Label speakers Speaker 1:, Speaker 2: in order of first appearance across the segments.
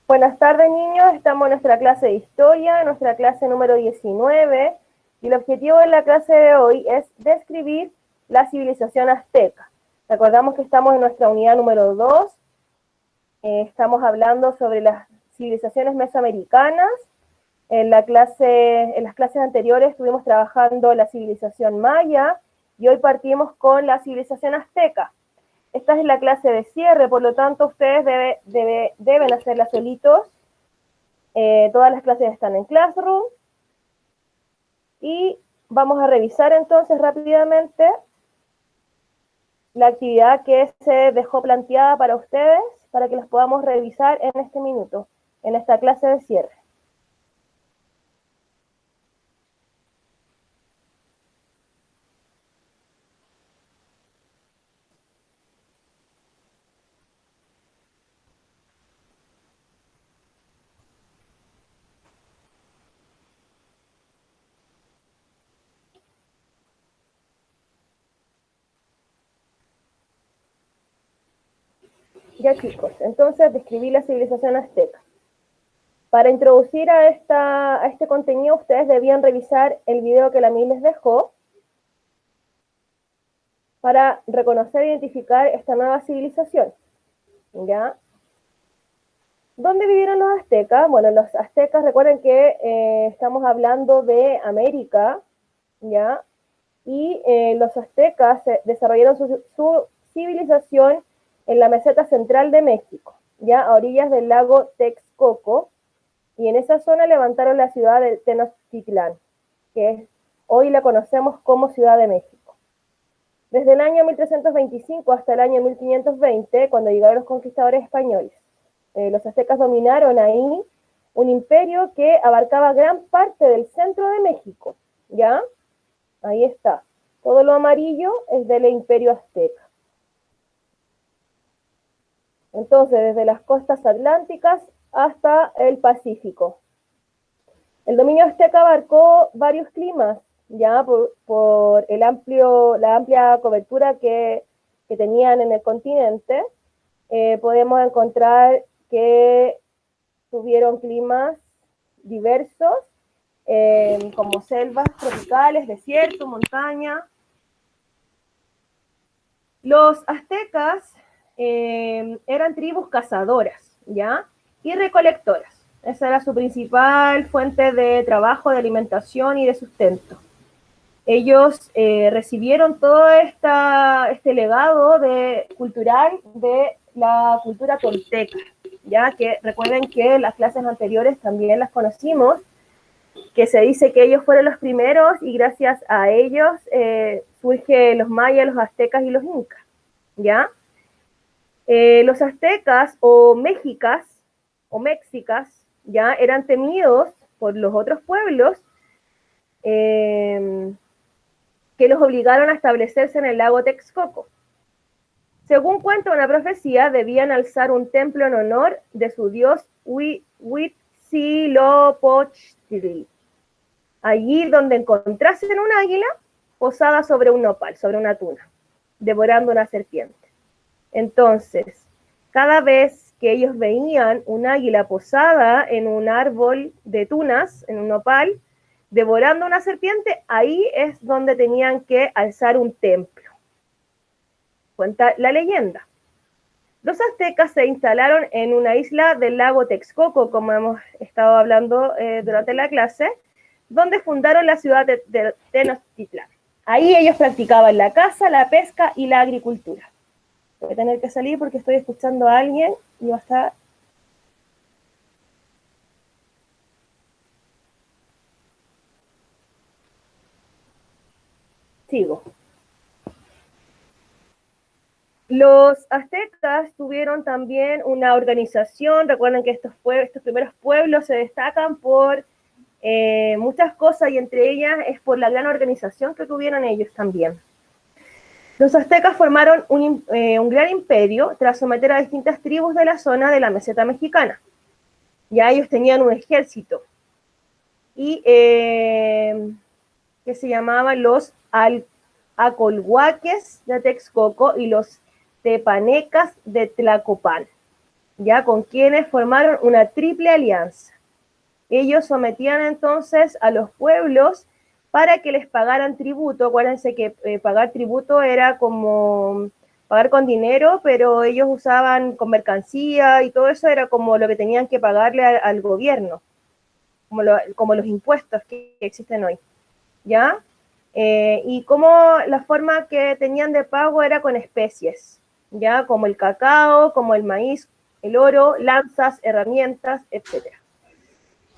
Speaker 1: Buenas tardes, niños. Estamos en nuestra clase de historia, nuestra clase número 19, y el objetivo de la clase de hoy es describir la civilización azteca. Recordamos que estamos en nuestra unidad número 2, estamos hablando sobre las civilizaciones mesoamericanas. En las clases anteriores estuvimos trabajando la civilización maya, y hoy partimos con la civilización azteca. Esta es la clase de cierre, por lo tanto ustedes deben hacerla solitos. Todas las clases están en Classroom. Y vamos a revisar entonces rápidamente la actividad que se dejó planteada para ustedes, para que las podamos revisar en este minuto, en esta clase de cierre. Ya, chicos, entonces describí la civilización azteca. Para introducir a este contenido, ustedes debían revisar el video que la Mil les dejó para reconocer e identificar esta nueva civilización. ¿Ya? ¿Dónde vivieron los aztecas? Bueno, los aztecas, recuerden que estamos hablando de América, ¿ya? Y los aztecas desarrollaron su civilización en la meseta central de México, ya a orillas del lago Texcoco, y en esa zona levantaron la ciudad de Tenochtitlán, que hoy la conocemos como Ciudad de México. Desde el año 1325 hasta el año 1520, cuando llegaron los conquistadores españoles, los aztecas dominaron ahí un imperio que abarcaba gran parte del centro de México, ¿ya? Ahí está. Todo lo amarillo es del imperio azteca. Entonces, desde las costas atlánticas hasta el Pacífico. El dominio azteca abarcó varios climas, ya por la amplia cobertura que tenían en el continente. Podemos encontrar que tuvieron climas diversos, como selvas tropicales, desierto, montaña. Los aztecas eran tribus cazadoras, ¿ya? Y recolectoras. Esa era su principal fuente de trabajo, de alimentación y de sustento. Ellos recibieron todo este legado cultural de la cultura tolteca, ya que recuerden que las clases anteriores también las conocimos, que se dice que ellos fueron los primeros y gracias a ellos surgen los mayas, los aztecas y los incas, ¿ya? Los aztecas o mexicas, ya eran temidos por los otros pueblos que los obligaron a establecerse en el lago Texcoco. Según cuenta una profecía, debían alzar un templo en honor de su dios Huitzilopochtli, allí donde encontrasen un águila posada sobre un nopal, sobre una tuna, devorando una serpiente. Entonces, cada vez que ellos veían un águila posada en un árbol de tunas, en un nopal, devorando una serpiente, ahí es donde tenían que alzar un templo. Cuenta la leyenda. Los aztecas se instalaron en una isla del lago Texcoco, como hemos estado hablando durante la clase, donde fundaron la ciudad de Tenochtitlán. Ahí ellos practicaban la caza, la pesca y la agricultura. Voy a tener que salir porque estoy escuchando a alguien y va a estar... Sigo. Los aztecas tuvieron también una organización. Recuerden que estos primeros pueblos se destacan por muchas cosas, y entre ellas es por la gran organización que tuvieron ellos también. Los aztecas formaron un gran imperio tras someter a distintas tribus de la zona de la meseta mexicana. Ya ellos tenían un ejército y que se llamaban los Acolhuaques de Texcoco y los Tepanecas de Tlacopan. ya con quienes formaron una triple alianza. Ellos sometían entonces a los pueblos para que les pagaran tributo. Acuérdense que pagar tributo era como pagar con dinero, pero ellos usaban con mercancía y todo eso era como lo que tenían que pagarle al gobierno, como los impuestos que existen hoy, ¿ya? Y como la forma que tenían de pago era con especies, ¿ya? Como el cacao, como el maíz, el oro, lanzas, herramientas, etc.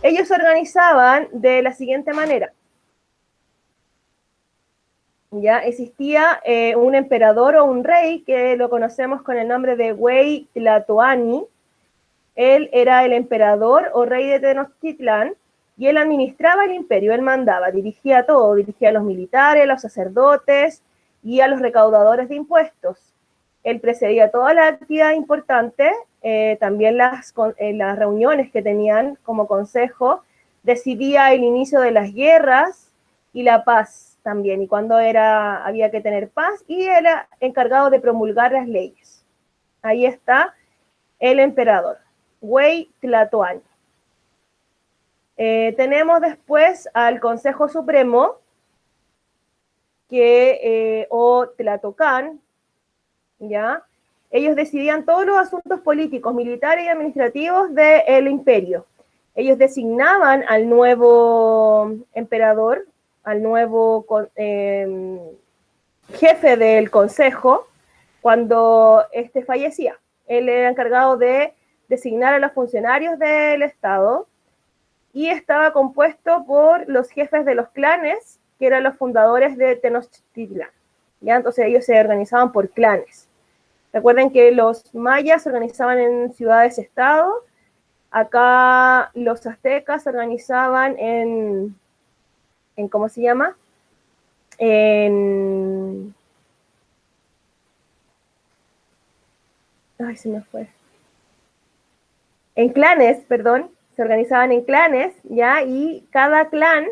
Speaker 1: Ellos se organizaban de la siguiente manera. Ya existía un emperador o un rey que lo conocemos con el nombre de Huey Tlatoani. Él era el emperador o rey de Tenochtitlán y él administraba el imperio, él mandaba, dirigía todo, dirigía a los militares, a los sacerdotes y a los recaudadores de impuestos. Él precedía toda la actividad importante, también las reuniones que tenían como consejo, decidía el inicio de las guerras y la paz también, y cuando había que tener paz, y era encargado de promulgar las leyes. Ahí está el emperador, Huey Tlatoani. Tenemos después al Consejo Supremo, o Tlatocan, ¿ya? Ellos decidían todos los asuntos políticos, militares y administrativos del imperio. Ellos designaban al nuevo emperador, al nuevo jefe del consejo, cuando este fallecía. Él era encargado de designar a los funcionarios del Estado y estaba compuesto por los jefes de los clanes, que eran los fundadores de Tenochtitlán. ¿Ya? Entonces ellos se organizaban por clanes. Recuerden que los mayas se organizaban en ciudades-estado, acá los aztecas se organizaban en ¿cómo se llama? Ay, se me fue. En clanes, perdón, se organizaban en clanes, ¿ya? Y cada clan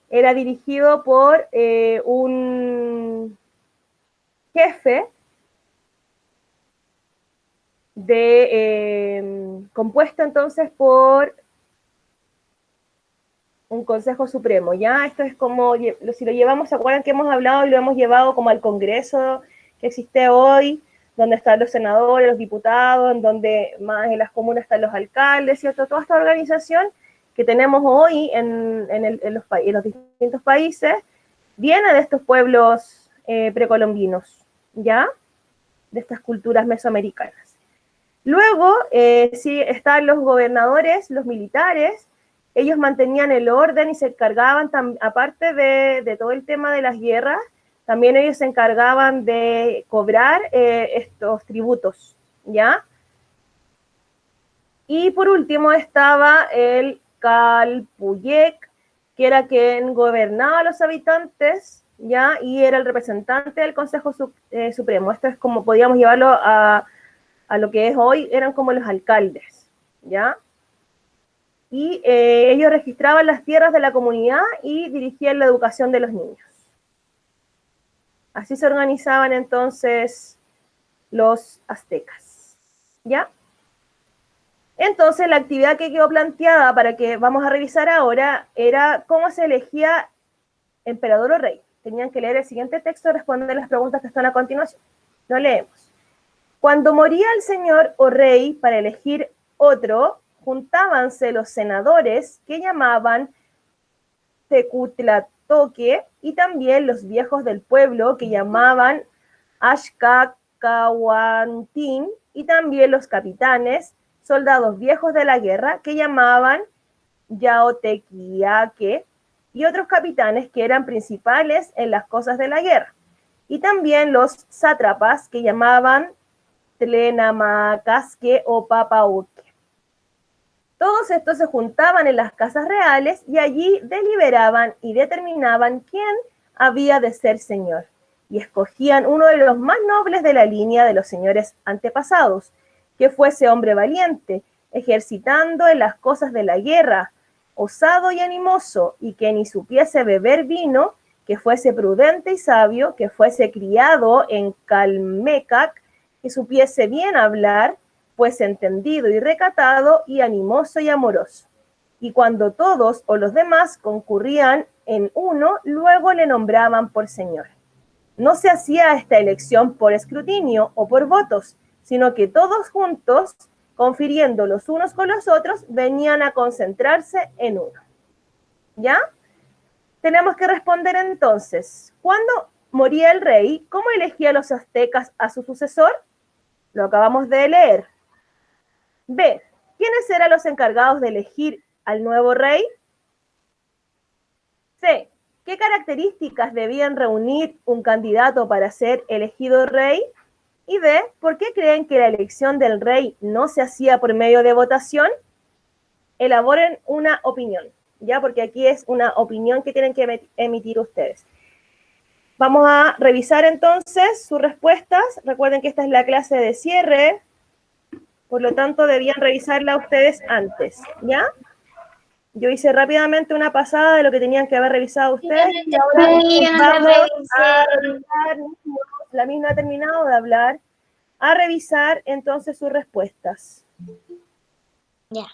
Speaker 1: era dirigido por un jefe compuesto entonces por un Consejo Supremo, ¿ya? Esto es como, si lo llevamos, ¿se acuerdan que hemos hablado y lo hemos llevado como al Congreso que existe hoy, donde están los senadores, los diputados, en donde más en las comunas están los alcaldes, ¿cierto? Toda esta organización que tenemos hoy en los distintos países viene de estos pueblos precolombinos, ¿ya? De estas culturas mesoamericanas. Luego, sí, están los gobernadores, los militares. Ellos mantenían el orden y se encargaban, aparte de todo el tema de las guerras, también ellos se encargaban de cobrar estos tributos, ¿ya? Y por último estaba el Calpuyec, que era quien gobernaba a los habitantes, ¿ya? Y era el representante del Consejo Supremo. Esto es como, podríamos llevarlo a lo que es hoy, eran como los alcaldes, ¿ya? Y ellos registraban las tierras de la comunidad y dirigían la educación de los niños. Así se organizaban entonces los aztecas, ¿ya? Entonces la actividad que quedó planteada para que vamos a revisar ahora era cómo se elegía emperador o rey. Tenían que leer el siguiente texto y responder las preguntas que están a continuación. Lo leemos. Cuando moría el señor o rey para elegir otro, juntábanse los senadores que llamaban Tecutlatoque y también los viejos del pueblo que llamaban Axcacahuantín y también los capitanes, soldados viejos de la guerra que llamaban Yaotequiaque y otros capitanes que eran principales en las cosas de la guerra. Y también los sátrapas que llamaban Tlenamacasque o Papauque. Todos estos se juntaban en las casas reales y allí deliberaban y determinaban quién había de ser señor. Y escogían uno de los más nobles de la línea de los señores antepasados, que fuese hombre valiente, ejercitando en las cosas de la guerra, osado y animoso, y que ni supiese beber vino, que fuese prudente y sabio, que fuese criado en Calmecac, que supiese bien hablar, fuese entendido y recatado y animoso y amoroso. Y cuando todos o los demás concurrían en uno, luego le nombraban por señor. No se hacía esta elección por escrutinio o por votos, sino que todos juntos, confiriendo los unos con los otros, venían a concentrarse en uno. ¿Ya? Tenemos que responder entonces, ¿cuándo moría el rey? ¿Cómo elegía los aztecas a su sucesor? Lo acabamos de leer. B. ¿Quiénes eran los encargados de elegir al nuevo rey? C. ¿Qué características debían reunir un candidato para ser elegido rey? Y D. ¿Por qué creen que la elección del rey no se hacía por medio de votación? Elaboren una opinión, ¿ya? Porque aquí es una opinión que tienen que emitir ustedes. Vamos a revisar entonces sus respuestas. Recuerden que esta es la clase de cierre, por lo tanto debían revisarla ustedes antes, ¿ya? Yo hice rápidamente una pasada de lo que tenían que haber revisado ustedes y ahora vamos a revisar, la misma ha terminado de hablar, a revisar entonces sus respuestas.
Speaker 2: Ya.